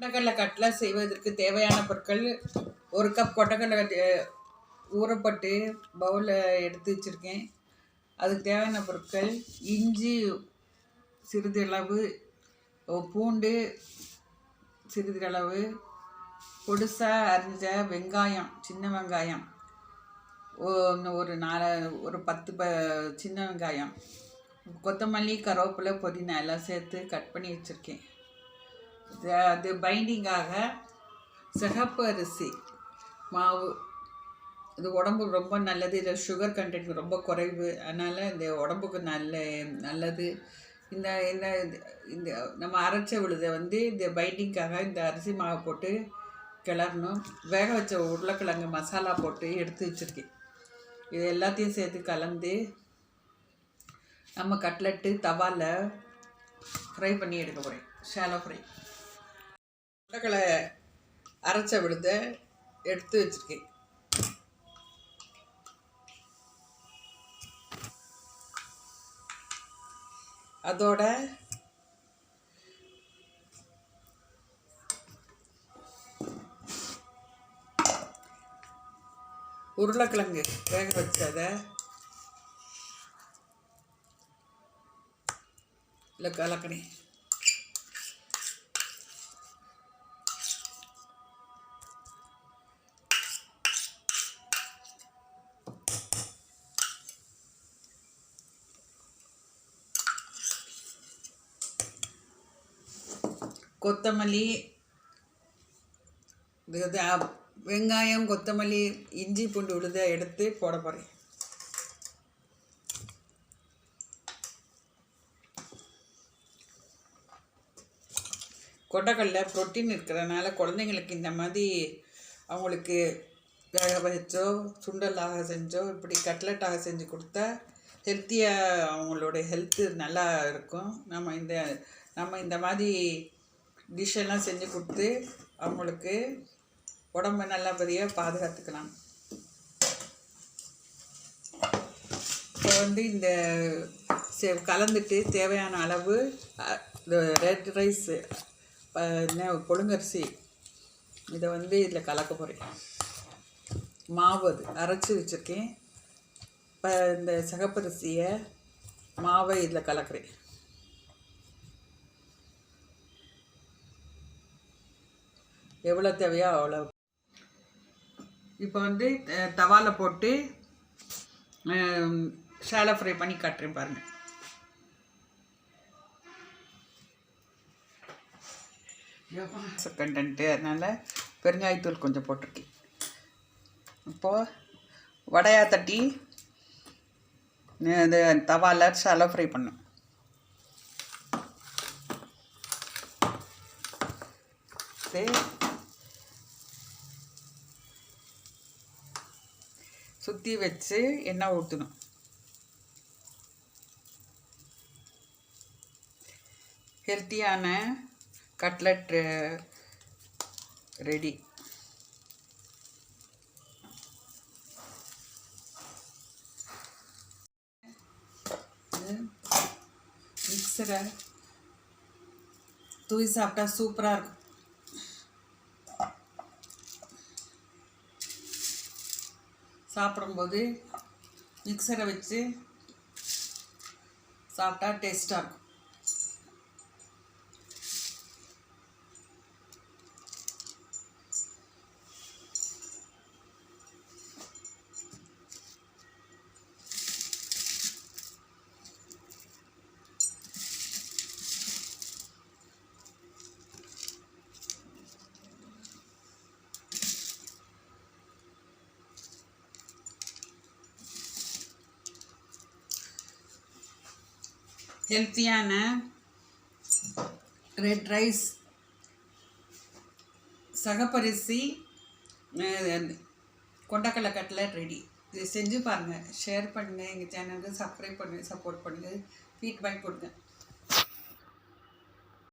கொண்டக்கடலை கட்லா செய்வதற்கு தேவையான பொருட்கள்: 1 கப் கொண்டக்கடலை ஊறப்பட்டு பவுலில் எடுத்து வச்சுருக்கேன். அதுக்கு தேவையான பொருட்கள்: இஞ்சி சிறிதளவு, பூண்டு சிறிதளவு, பொடிசாக அரிஞ்ச வெங்காயம், சின்ன வெங்காயம் ஒரு 10 சின்ன வெங்காயம், கொத்தமல்லி, கருவேப்பிலை, புதினா எல்லாம் சேர்த்து கட் பண்ணி வச்சுருக்கேன். அது பைண்டிங்காக சிகப்பு அரிசி மாவு. இது உடம்புக்கு ரொம்ப நல்லது. இதில் சுகர் கண்டென்ட் ரொம்ப குறைவு. அதனால் இந்த உடம்புக்கு நல்லது. இந்த இந்த இந்த நம்ம அரைச்ச விழுதை இந்த பைண்டிங்காக இந்த அரிசி மாவை போட்டு கிளறணும். வேக வச்ச உருளைக்கிழங்கு மசாலா போட்டு எடுத்து வச்சுருக்கேன். இது எல்லாத்தையும் சேர்த்து கலந்து நம்ம கட்லெட்டு தவாவில் ஃப்ரை பண்ணி எடுக்க போகிறேன். Shallow fry. உருளைக்கிழ அரைச்ச விழுதை எடுத்து வச்சுருக்கேன். அதோட உருளைக்கிழங்கு வேக வச்சதை இல்லை கலக்கணி கொத்தமல்லி, வெங்காயம், கொத்தமல்லி, இஞ்சி பூண்டு விழுதை எடுத்து போட போகிறேன். கொண்டக்கடலை புரோட்டீன் இருக்கிறதுனால குழந்தைங்களுக்கு இந்த மாதிரி அவங்களுக்கு வேக வச்சோ சுண்டலாக செஞ்சோ இப்படி கட்லெட்டாக செஞ்சு கொடுத்தா ஹெல்த்தியாக அவங்களோட ஹெல்த்து நல்லா இருக்கும். நம்ம இந்த மாதிரி டிஷ்ஷெல்லாம் செஞ்சு கொடுத்து அவங்களுக்கு உடம்பை நல்லபடியாக பாதுகாத்துக்கலாம். இப்போ இந்த கலந்துட்டு தேவையான அளவு ரெட் ரைஸு புழுங்கரிசி இதை இதில் கலக்க போகிறேன். மாவு அது அரைச்சி வச்சுருக்கேன். இப்போ இந்த சிகப்பரிசியை மாவை இதில் கலக்கிறேன். எவ்வளோ தேவையோ அவ்வளோ. இப்போ தவாவில் போட்டு ஷாலோ ஃப்ரை பண்ணி காட்டுறேன் பாருங்கள். கண்டென்ட்டு அதனால் பெருங்காயத்தூள் கொஞ்சம் போட்டிருக்கேன். இப்போது வடையாக தட்டி இந்த தவாவில் ஷாலோ ஃப்ரை பண்ணும். சுற்றி வச்சு எண்ணெய் ஊற்றணும். ஹெல்த்தியான கட்லெட் ரெடி. மிக்சரை தூவி சாப்பிட்டா சூப்பராக இருக்கும். சாப்பிடும்போது மிக்சரை வச்சு சாப்பிட்டா டேஸ்ட்டாக இருக்கும். ஹெல்த்தியான ரெட் ரைஸ், சகப்பரிசி கொண்டக்கடலை கட்லெட் ரெடி. இது செஞ்சு பாருங்கள், ஷேர் பண்ணுங்கள், எங்கள் சேனலுக்கு சப்ஸ்கிரைப் பண்ணுங்கள், சப்போர்ட் பண்ணுங்கள், ஃபீட்பேக் கொடுங்க.